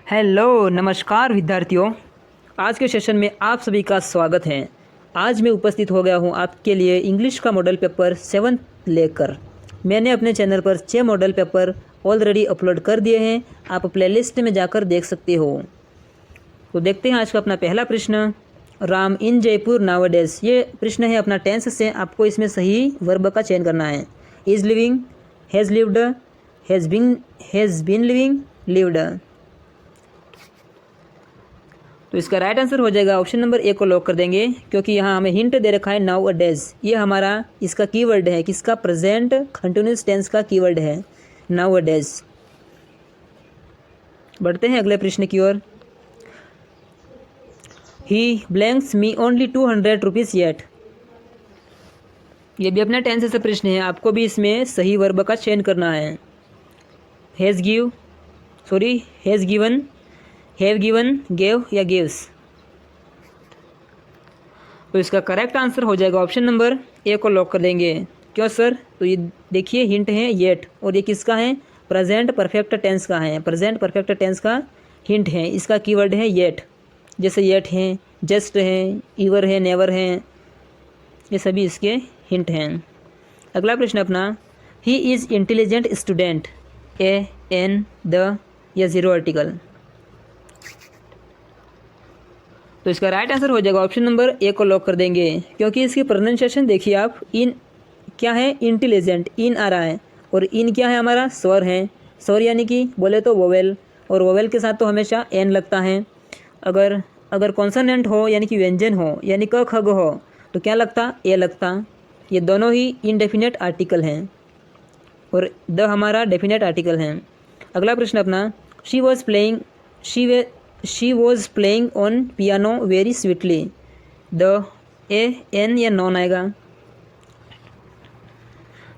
Hello नमस्कार विद्यार्थियों, आज के सेशन में आप सभी का स्वागत है। आज मैं उपस्थित हो गया हूं आपके लिए इंग्लिश का मॉडल पेपर 7 लेकर। मैंने अपने चैनल पर 6 मॉडल पेपर ऑलरेडी अपलोड कर दिए हैं, आप प्लेलिस्ट में जाकर देख सकते हो। तो देखते हैं आज का अपना पहला प्रश्न। राम इन जयपुर नाउअडेज, ये प्रश्न है अपना टेंस से। आपको इसमें सही वर्ब का चयन करना है। Is living, has lived, has been living, lived. तो इसका राइट आंसर हो जाएगा ऑप्शन नंबर ए को लॉक कर देंगे, क्योंकि यहाँ हमें हिंट दे रखा है नाउ अ डेज। ये हमारा इसका कीवर्ड है, किसका? प्रेजेंट कंटिन्यूस टेंस का कीवर्ड है नाउ अ डेज। बढ़ते हैं अगले प्रश्न की ओर। He blanks me only 200 rupees yet. ये भी अपना टेंस से प्रश्न है, आपको भी इसमें सही वर्ब का चयन करना है। Has given, have given, gave या गिव्स। तो इसका करेक्ट आंसर हो जाएगा ऑप्शन नंबर ए को लॉक कर देंगे। क्यों सर? तो ये देखिए हिंट है येट, और ये किसका है? प्रेजेंट परफेक्ट टेंस का है। प्रेजेंट परफेक्ट टेंस का हिंट है, इसका कीवर्ड है येट। जैसे येट है, जस्ट है, ईवर है, नेवर है, ये सभी इसके हिंट हैं। अगला प्रश्न अपना, he is intelligent student, a, an, the या ज़ीरो आर्टिकल। तो इसका राइट आंसर हो जाएगा ऑप्शन नंबर ए को लॉक कर देंगे, क्योंकि इसकी प्रोनाउंसिएशन देखिए आप। इन क्या है? इंटेलिजेंट, इन आ रहा है, और इन क्या है? हमारा स्वर है। स्वर यानी कि बोले तो वोवेल, और वोवेल के साथ तो हमेशा एन लगता है। अगर कॉन्सोनेंट हो यानी कि व्यंजन हो, यानी क ख ग हो, तो क्या लगता? ए लगता। ये दोनों ही इनडेफिनेट आर्टिकल हैं, और द हमारा डेफिनेट आर्टिकल है। अगला प्रश्न अपना, she was playing on piano very sweetly. The, a, an या नॉन आएगा।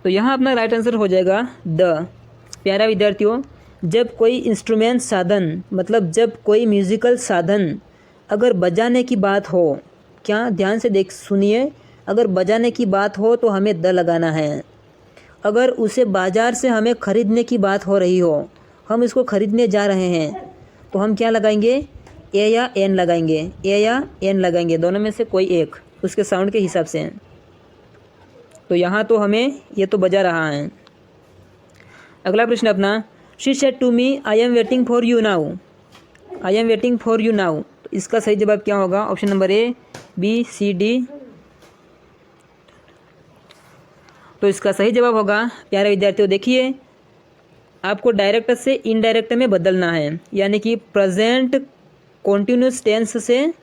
तो यहाँ अपना राइट आंसर हो जाएगा द। प्यारा विद्यार्थियों, जब कोई इंस्ट्रूमेंट साधन, मतलब जब कोई म्यूजिकल साधन अगर बजाने की बात हो, क्या ध्यान से सुनिए, अगर बजाने की बात हो तो हमें द लगाना है। अगर उसे बाज़ार से हमें ख़रीदने की बात हो रही हो, हम इसको ख़रीदने जा रहे हैं, तो हम क्या लगाएंगे? ए या एन लगाएंगे। ए या एन लगाएंगे, दोनों में से कोई एक, उसके साउंड के हिसाब से। तो यहाँ तो हमें ये तो बजा रहा है। अगला प्रश्न अपना, she said to me I am waiting for you now. I am waiting for you now, तो इसका सही जवाब क्या होगा? Option number A, B, C, D. तो इसका सही जवाब होगा, प्यारे विद्यार्थियों देखिए, आपको डायरेक्ट से इनडायरेक्ट में बदलना है, यानी कि प्रेजेंट कॉन्टिन्यूस टेंस से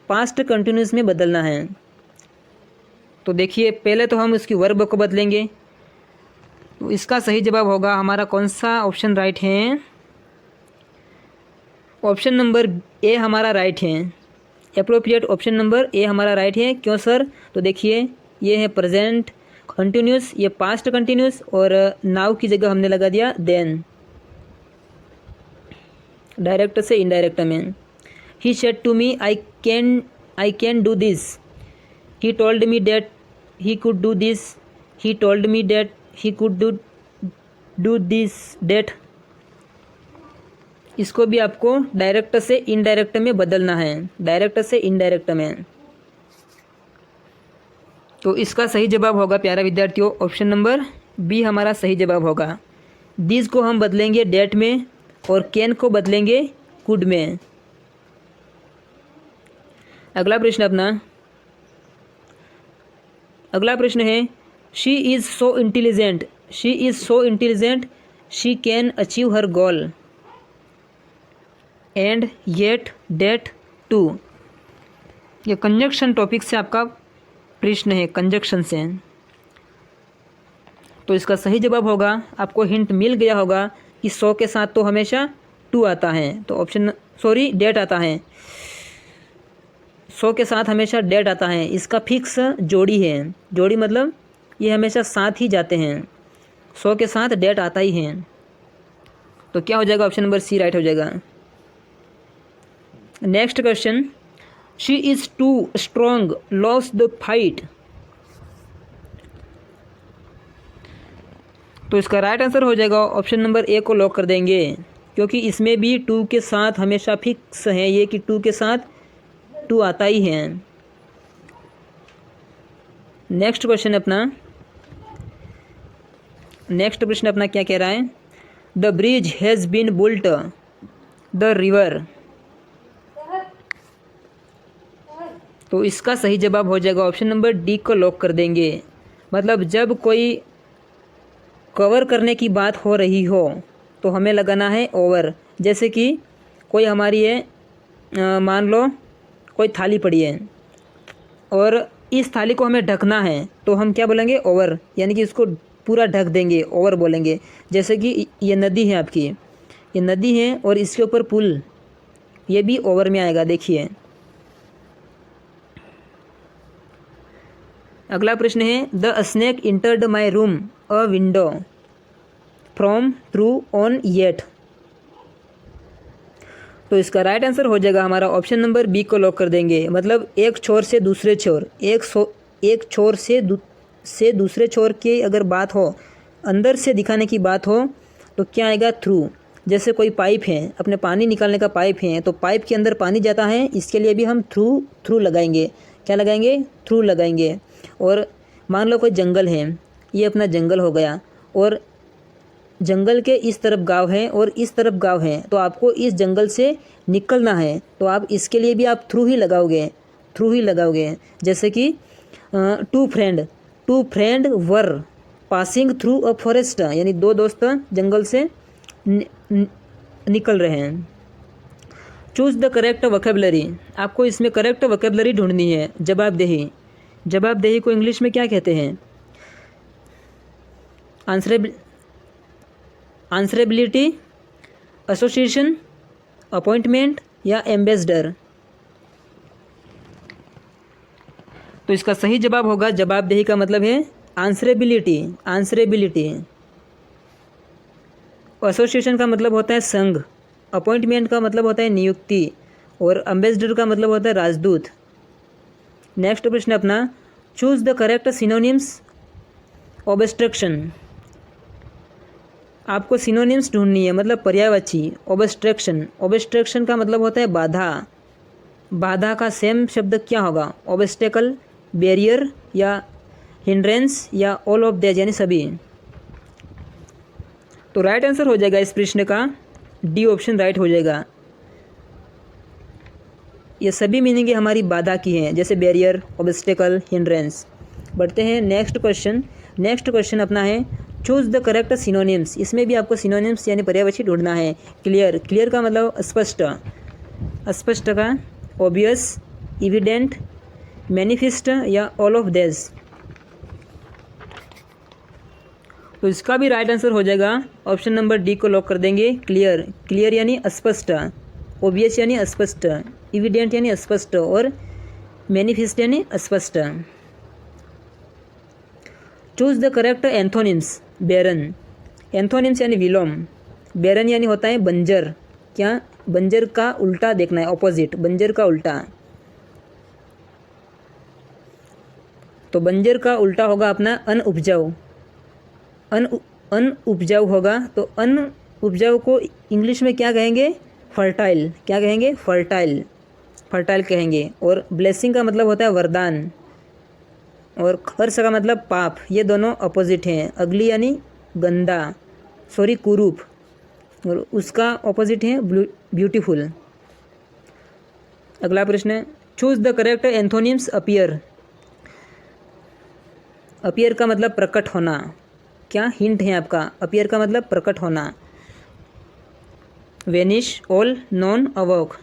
पास्ट कंटिन्यूस में बदलना है। तो देखिए पहले तो हम इसकी वर्ब को बदलेंगे। तो इसका सही जवाब होगा हमारा कौन सा? ऑप्शन राइट है, ऑप्शन नंबर ए हमारा राइट है। एप्रोप्रिएट ऑप्शन नंबर ए हमारा राइट है। क्यों सर? तो देखिए ये है प्रेजेंट कंटिन्यूस, ये पास्ट कंटिन्यूस, और नाउ की जगह हमने लगा दिया देन, डायरेक्ट से इनडायरेक्ट में। He said to me I can do this. He told me that he could do this. He told me that he could do this that. इसको भी आपको डायरेक्ट से इनडायरेक्ट में बदलना है, डायरेक्ट से इनडायरेक्ट में। तो इसका सही जवाब होगा प्यारा विद्यार्थियों, ऑप्शन नंबर बी हमारा सही जवाब होगा। दिस को हम बदलेंगे डेट में, और कैन को बदलेंगे कुड में। अगला प्रश्न अपना, अगला प्रश्न है, she is so intelligent, she is so intelligent, she can achieve her goal, and yet, date, too. ये कंजक्शन टॉपिक से आपका प्रश्न है, कंजक्शन से। तो इसका सही जवाब होगा, आपको हिंट मिल गया होगा कि सो के साथ तो हमेशा टू आता है, तो ऑप्शन डेट आता है। सो के साथ हमेशा डेट आता है, इसका फिक्स जोड़ी है। जोड़ी मतलब ये हमेशा साथ ही जाते हैं, सो के साथ डेट आता ही है। तो क्या हो जाएगा? ऑप्शन नंबर सी राइट हो जाएगा। Next question, she is too strong, loss the fight. तो इसका राइट आंसर हो जाएगा, ऑप्शन नंबर ए को लॉक कर देंगे। क्योंकि इसमें भी टू के साथ हमेशा फिक्स है ये कि टू के साथ टू आता ही है। नेक्स्ट प्रश्न अपना क्या कह रहा है? The bridge has been built the river. तो इसका सही जवाब हो जाएगा ऑप्शन नंबर डी को लॉक कर देंगे। मतलब जब कोई कवर करने की बात हो रही हो तो हमें लगाना है ओवर। जैसे कि कोई हमारी है, मान लो कोई थाली पड़ी है और इस थाली को हमें ढकना है तो हम क्या बोलेंगे? ओवर, यानी कि इसको पूरा ढक देंगे, ओवर बोलेंगे। जैसे कि ये नदी है आपकी, ये नदी है और इसके ऊपर पुल, ये भी ओवर में आएगा। देखिए अगला प्रश्न है the snake entered my room a window from through on yet. तो इसका राइट आंसर हो जाएगा हमारा ऑप्शन नंबर बी को लॉक कर देंगे। मतलब एक छोर से दूसरे छोर, एक छोर से दूसरे छोर की अगर बात हो, अंदर से दिखाने की बात हो तो क्या आएगा? थ्रू। जैसे कोई पाइप है, अपने पानी निकालने का पाइप है तो पाइप के अंदर पानी जाता है, इसके लिए भी हम थ्रू लगाएंगे। क्या लगाएंगे? थ्रू लगाएंगे। और मान लो कोई जंगल है, ये अपना जंगल हो गया और जंगल के इस तरफ गांव है और इस तरफ गांव है, तो आपको इस जंगल से निकलना है तो आप इसके लिए भी आप थ्रू ही लगाओगे। जैसे कि two friend were passing through a forest, यानी दो दोस्त जंगल से निकल रहे हैं। Choose the correct vocabulary. आपको इसमें करेक्ट वोकैबुलरी ढूंढनी है। जवाबदेही को इंग्लिश में क्या कहते हैं? आंसरेबिलिटी, एसोसिएशन, अपॉइंटमेंट या एम्बेसडर। तो इसका सही जवाब होगा, जवाबदेही का मतलब है आंसरेबिलिटी। एसोसिएशन का मतलब होता है संघ, अपॉइंटमेंट का मतलब होता है नियुक्ति और एम्बेसडर का मतलब होता है राजदूत। नेक्स्ट प्रश्न अपना, choose the correct synonyms obstruction. आपको सिनोनिम्स ढूंढनी है, मतलब पर्यायवाची। ऑब्स्ट्रक्शन का मतलब होता है बाधा का सेम शब्द क्या होगा? ऑब्स्टेकल, बैरियर या हिंड्रेंस या ऑल ऑफ देज, यानी सभी। तो राइट आंसर हो जाएगा इस प्रश्न का डी ऑप्शन राइट हो जाएगा। ये सभी मीनिंग हमारी बाधा की हैं, जैसे बैरियर, ऑब्स्टेकल, हिंड्रेंस। बढ़ते हैं नेक्स्ट क्वेश्चन अपना है चूज द करेक्ट सिनोनिम्स। इसमें भी आपको सिनोनिम्स यानी पर्यायवाची ढूंढना है। क्लियर का मतलब स्पष्ट का ऑब्वियस, इविडेंट, मैनिफेस्ट या ऑल ऑफ देज। तो इसका भी राइट आंसर हो जाएगा ऑप्शन नंबर डी को लॉक कर देंगे। क्लियर यानी स्पष्ट, ऑब्वियस यानी स्पष्ट, इविडेंट यानी स्पष्ट और मैनिफेस्ट यानी स्पष्ट। चूज द करेक्ट एंथोनिम्स बैरन। एंथोनिम्स यानी विलोम, बैरन यानी होता है बंजर। क्या? बंजर का उल्टा देखना है, ऑपोजिट, बंजर का उल्टा। तो बंजर का उल्टा होगा अपना अनउपजाऊ। अनउपजाऊ होगा तो अनउपजाऊ को इंग्लिश में क्या कहेंगे? फर्टाइल। क्या कहेंगे? फर्टाइल कहेंगे। और ब्लेसिंग का मतलब होता है वरदान और कर्स का मतलब पाप। ये दोनों अपोजिट हैं। अगली यानी गंदा, कुरूप, और उसका अपोजिट है ब्यूटीफुल। अगला प्रश्न है choose the correct antonyms appear. Appear का मतलब प्रकट होना। क्या हिंट है आपका? अपीयर का मतलब प्रकट होना। Vanish, all, none, awoke.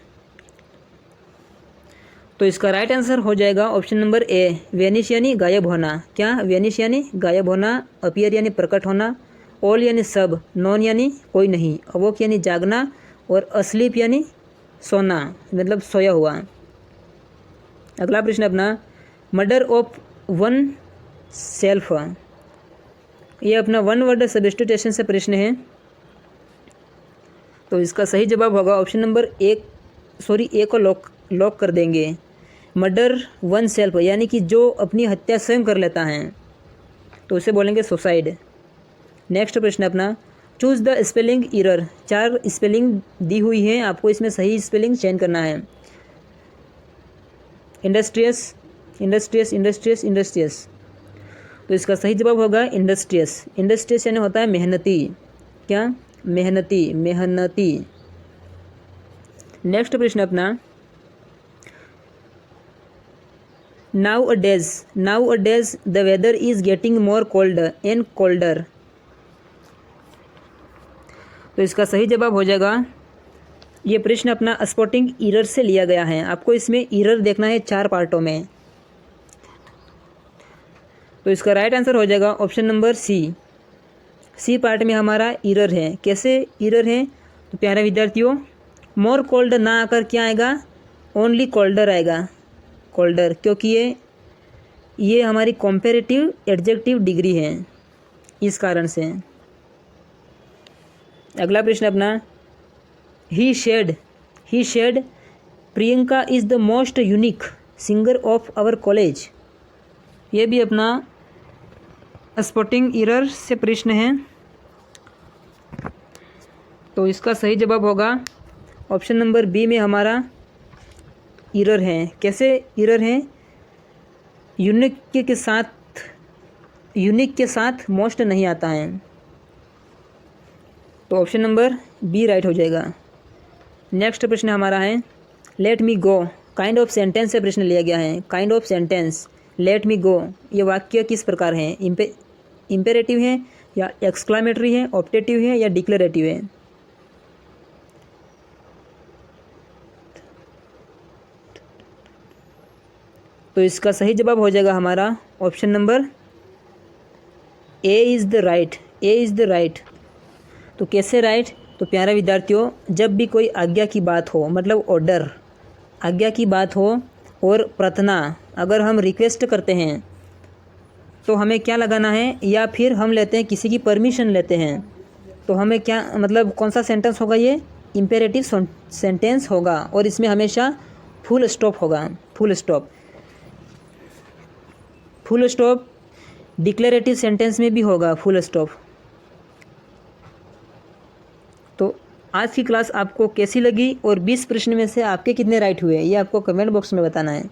तो इसका राइट आंसर हो जाएगा ऑप्शन नंबर ए, वेनिश यानी गायब होना। क्या? वेनिश यानी गायब होना, अपीयर यानी प्रकट होना, ऑल यानी सब, नॉन यानी कोई नहीं, अवॉक यानी जागना और अस्लीप यानी सोना, मतलब सोया हुआ। अगला प्रश्न अपना मर्डर ऑफ वन सेल्फ। ये अपना वन वर्ड सब्स्टिट्यूशन से प्रश्न है। तो इसका सही जवाब होगा ऑप्शन नंबर ए को लॉक कर देंगे। मर्डर वन सेल्फ यानी कि जो अपनी हत्या स्वयं कर लेता है तो उसे बोलेंगे सुसाइड। नेक्स्ट प्रश्न अपना choose the spelling error, 4 spelling दी हुई है, आपको इसमें सही स्पेलिंग चयन करना है। इंडस्ट्रियस, इंडस्ट्रियस, इंडस्ट्रियस, इंडस्ट्रियस, तो इसका सही जवाब होगा इंडस्ट्रियस। इंडस्ट्रियस यानी होता है मेहनती, क्या, मेहनती, मेहनती। नेक्स्ट प्रश्न अपना, nowadays the weather is getting more cold and colder, तो इसका सही जवाब हो जाएगा, ये प्रश्न अपना स्पॉटिंग एरर से लिया गया है। आपको इसमें एरर देखना है 4 पार्टों में, तो इसका राइट आंसर हो जाएगा ऑप्शन नंबर सी पार्ट में हमारा एरर है। कैसे एरर है, तो प्यारे विद्यार्थियों, मोर कोल्ड ना आकर क्या आएगा, ओनली कोल्डर आएगा, कोल्डर, क्योंकि ये हमारी कॉम्पेरेटिव एडजेक्टिव डिग्री है, इस कारण से। अगला प्रश्न अपना, he said Priyanka is the most unique singer of our college, ये भी अपना स्पॉटिंग एरर से प्रश्न है, तो इसका सही जवाब होगा ऑप्शन नंबर बी में हमारा एरर है। कैसे एरर है, यूनिक के साथ मोस्ट नहीं आता है, तो ऑप्शन नंबर बी राइट हो जाएगा। नेक्स्ट प्रश्न हमारा है, let me go, kind of sentence से प्रश्न लिया गया है। Kind of sentence, let me go, ये वाक्य किस प्रकार है, इम्पेरेटिव है या एक्सक्लामेटरी है, ऑप्टेटिव है या डिक्लेरेटिव है। तो इसका सही जवाब हो जाएगा हमारा option number A is the right. तो कैसे राइट, तो प्यारे विद्यार्थियों, जब भी कोई आज्ञा की बात हो, मतलब ऑर्डर, आज्ञा की बात हो और प्रार्थना, अगर हम रिक्वेस्ट करते हैं तो हमें क्या लगाना है, या फिर हम लेते हैं किसी की परमिशन लेते हैं, तो हमें क्या मतलब कौन सा सेंटेंस होगा, ये इम्पेरेटिव सेंटेंस होगा, और इसमें हमेशा फुल स्टॉप होगा, फुल स्टॉप। डिक्लेरेटिव सेंटेंस में भी होगा फुल स्टॉप। तो आज की क्लास आपको कैसी लगी और 20 प्रश्न में से आपके कितने राइट हुए, ये आपको कमेंट बॉक्स में बताना है।